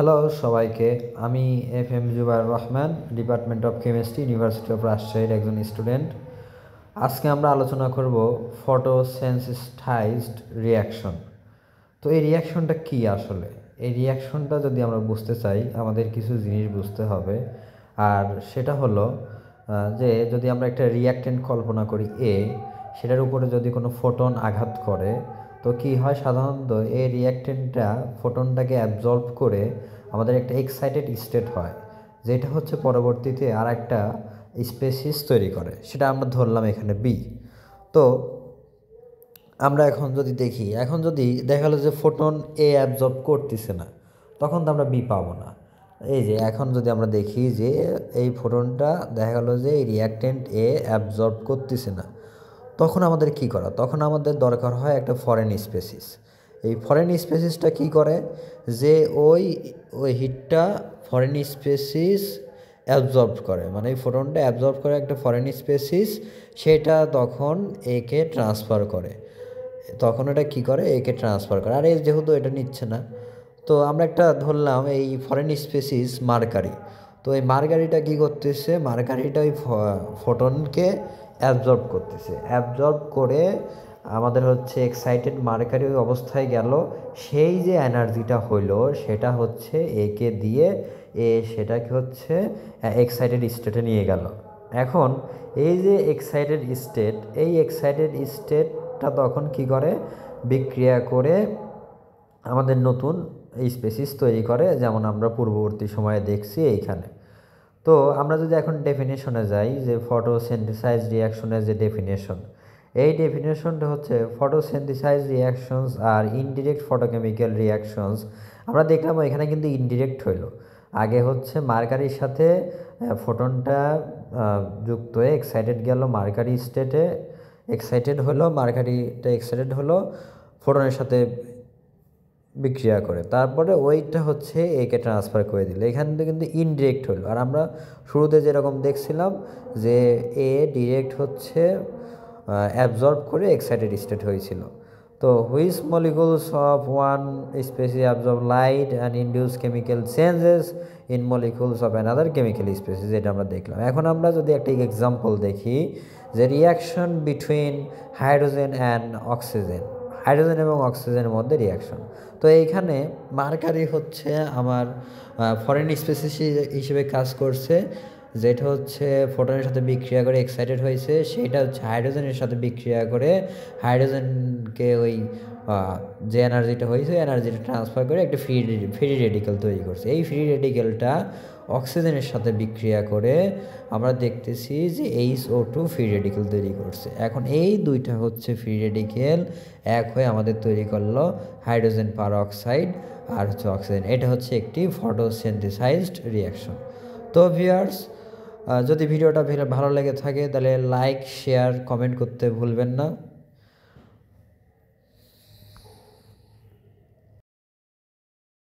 Hello সবাইকে, আমি FM Zubair Rahman, department of chemistry, university of রাজশাহীর একজন স্টুডেন্ট। আজকে আমরা আলোচনা করব ফটোসেনসিটাইজড রিঅ্যাকশন। তো এই রিঅ্যাকশনটা কী আসলে? এই রিঅ্যাকশনটা যদি আমরা বুঝতে চাই, আমাদের কিছু জিনিস বুঝতে হবে। আর সেটা হলো যে যদি আমরা একটা রিঅ্যাকট্যান্ট কল্পনা করি সেটার উপরে যদি কোনো ফোটন আঘাত করে, তো কি হয়, সাধারণত এই রিঅ্যাকট্যান্টটা ফোটনটাকে অ্যাবজর্ব করে আমাদের একটা এক্সাইটেড স্টেট হয়, যেটা হচ্ছে পরবর্তীতে আর একটা স্পেসিস তৈরি করে। সেটা আমরা ধরলাম এখানে বি। তো আমরা এখন যদি দেখি, এখন যদি দেখা গেলো যে ফোটন অ্যাবজর্ব করতেছে না, তখন তো আমরা বি পাবো না। এই যে এখন যদি আমরা দেখি যে এই ফোটনটা দেখা গেলো যে এই রিঅ্যাকট্যান্ট অ্যাবজর্ব করতেছে না, তখন আমাদের কি করা? তখন আমাদের দরকার হয় একটা ফরেন স্পেসিস। এই ফরেন স্পেসিসটা কি করে, যে ওই ওই হিটটা ফরেন স্পেসিস অ্যাবজর্ব করে, মানে এই ফোটনটা অ্যাবজর্ব করে একটা ফরেন স্পেসিস, সেটা তখন একে ট্রান্সফার করে। তখন এটা কি করে, একে ট্রান্সফার করে। আর যেহেতু এটা নিচ্ছে না, তো আমরা একটা ধরলাম এই ফরেন স্পেসিস মার্কারি। তো এই মার্কারিটা কী করতেছে, মার্কারিটা ওই ফোটনকে অ্যাবজর্ব করতেছে। অ্যাবজর্ব করে আমাদের হচ্ছে এক্সাইটেড মার্কারি ওই অবস্থায় গেল, সেই যে এনার্জিটা হইলো সেটা হচ্ছে একে দিয়ে সেটাকে হচ্ছে এক্সাইটেড স্টেটে নিয়ে গেল। এখন এই যে এক্সাইটেড স্টেট, এই এক্সাইটেড স্টেটটা তখন কি করে, বিক্রিয়া করে আমাদের নতুন স্পেসিস তৈরি করে, যেমন আমরা পূর্ববর্তী সময়ে দেখছি এইখানে। তো আমরা যদি এখন ডেফিনেশনে যাই, যে ফটোসিনথেসাইজ রিঅ্যাকশনের যে ডেফিনেশন, এই ডেফিনেশনটা হচ্ছে ফটোসিনথেসাইজ রিঅ্যাকশনস আর ইনডিরেক্ট ফটোকেমিক্যাল রিঅ্যাকশনস। আমরা দেখলাম এখানে কিন্তু ইনডিরেক্ট হইল। আগে হচ্ছে মার্কারির সাথে ফোটনটা যুক্ত হয়ে এক্সাইটেড গেল মার্কারি স্টেটে, এক্সাইটেড হলো, মার্কারিটা এক্সাইটেড হলো ফোটনের সাথে বিক্রিয়া করে, তারপরে ওইটা হচ্ছে একে ট্রান্সফার করে দিল। এখান থেকে কিন্তু ইনডিরেক্ট হলো। আর আমরা শুরুতে যেরকম দেখছিলাম যে ডিরেক্ট হচ্ছে অ্যাবজর্ব করে এক্সাইটেড স্টেট হয়েছিল। তো which molecules of one species absorb light and induce chemical changes in molecules of another chemical species, এটা আমরা দেখলাম। এখন আমরা যদি একটা এক্সাম্পল দেখি, যে reaction between hydrogen and oxygen, hydrogen এবং অক্সিজেনের মধ্যে রিয়াকশন। তো এইখানে মার্কারি হচ্ছে আমার ফরেন স্পেসিস হিসেবে কাজ করছে, যেটা হচ্ছে ফোটনের সাথে বিক্রিয়া করে এক্সাইটেড হয়েছে, সেটা হচ্ছে হাইড্রোজেনের সাথে বিক্রিয়া করে হাইড্রোজেনকে ওই যে এনার্জিটা হয়েছে এনার্জিটা ট্রান্সফার করে একটা ফ্রি রেডিক্যাল তৈরি করছে। এই ফ্রি রেডিক্যালটা অক্সিজেনের সাথে বিক্রিয়া করে আমরা দেখতেছি যে HO2 ফ্রি রেডিক্যাল তৈরি করছে। এখন এই দুইটা হচ্ছে ফ্রি রেডিক্যাল এক হয়ে আমাদের তৈরি করলো হাইড্রোজেন পারঅক্সাইড আর হচ্ছে অক্সিজেন। এটা হচ্ছে একটি ফটোসিনথেসাইজড রিঅ্যাকশন। তো ভিউয়ার্স, যদি ভিডিওটা ভালো লেগে থাকে তাহলে লাইক, শেয়ার, কমেন্ট করতে ভুলবেন না।